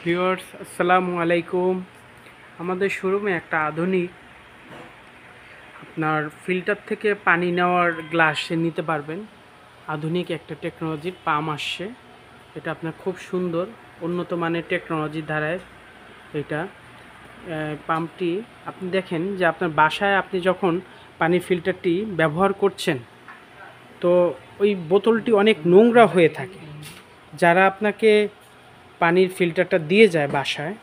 Viewers আসসালামু আলাইকুম। আমাদের শোরুমে একটা আধুনিক আপনার ফিল্টার থেকে পানি নেওয়ার গ্লাস নিতে পারবেন। আধুনিক একটা টেকনোলজির পাম্প আসছে, এটা আপনার খুব সুন্দর উন্নত মানের টেকনোলজির ধারায় এটা পাম্পটি আপনি দেখেন যে আপনার বাসায় আপনি যখন পানি ফিল্টারটি ব্যবহার করছেন তো ওই বোতলটি অনেক নোংরা হয়ে থাকে। যারা আপনাকে পানির ফিল্টারটা দিয়ে যায় বাসায়,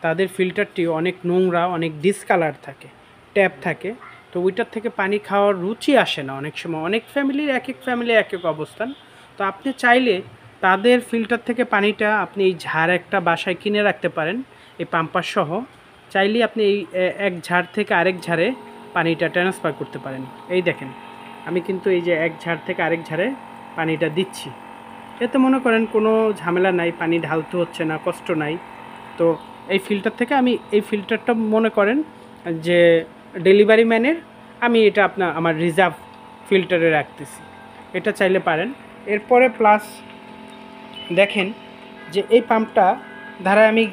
তাদের ফিল্টারটি অনেক নোংরা, অনেক ডিসকালার থাকে, ট্যাপ থাকে, তো ওইটার থেকে পানি খাওয়ার রুচি আসে না অনেক সময়। অনেক ফ্যামিলির এক এক ফ্যামিলি এক এক অবস্থান। তো আপনি চাইলে তাদের ফিল্টার থেকে পানিটা আপনি এই ঝাড় একটা বাসায় কিনে রাখতে পারেন, এই পাম্পার সহ। চাইলেই আপনি এই এক ঝাড় থেকে আরেক ঝাড়ে পানিটা ট্রান্সফার করতে পারেন। এই দেখেন, আমি কিন্তু এই যে এক ঝাড় থেকে আরেক ঝাড়ে পানিটা দিচ্ছি, এতে মনে করেন কোনো ঝামেলা নাই, পানি ঢালতে হচ্ছে না, কষ্ট নাই। তো এই ফিল্টার থেকে আমি এই ফিল্টারটা মনে করেন যে ডেলিভারি ম্যানের, আমি এটা আমার রিজার্ভ ফিল্টারে রাখতেছি, এটা চাইলে পারেন। এরপরে প্লাস দেখেন যে এই পাম্পটা দ্বারা আমি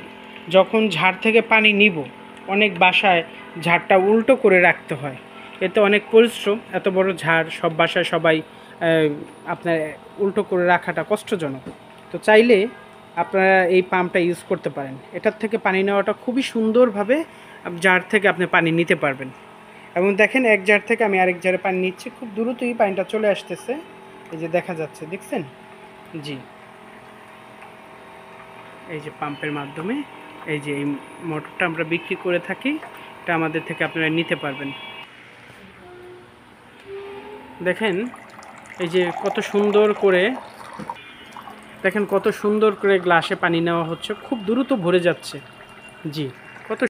যখন ঝাড় থেকে পানি নিব, অনেক বাসায় ঝাড়টা উল্টো করে রাখতে হয়, এতে অনেক পরিশ্রম। এত বড় ঝাড় সব বাসায় সবাই আপনার উল্টো করে রাখাটা কষ্টজনক। তো চাইলে আপনারা এই পাম্পটা ইউজ করতে পারেন। এটার থেকে পানি নেওয়াটা খুবই সুন্দরভাবে জার থেকে আপনি পানি নিতে পারবেন। এবং দেখেন এক জার থেকে আমি আরেক জারে পানি নিচ্ছি, খুব দ্রুতই পানিটা চলে আসতেছে, এই যে দেখা যাচ্ছে, দেখছেন? জি, এই যে পাম্পের মাধ্যমে, এই যে এই মোটরটা আমরা বিক্রি করে থাকি, এটা আমাদের থেকে আপনারা নিতে পারবেন। দেখেন এই যে কত সুন্দর করে, দেখেন কত সুন্দর করে গ্লাসে পানি নেওয়া হচ্ছে, খুব দ্রুত ভরে যাচ্ছে। জি, কত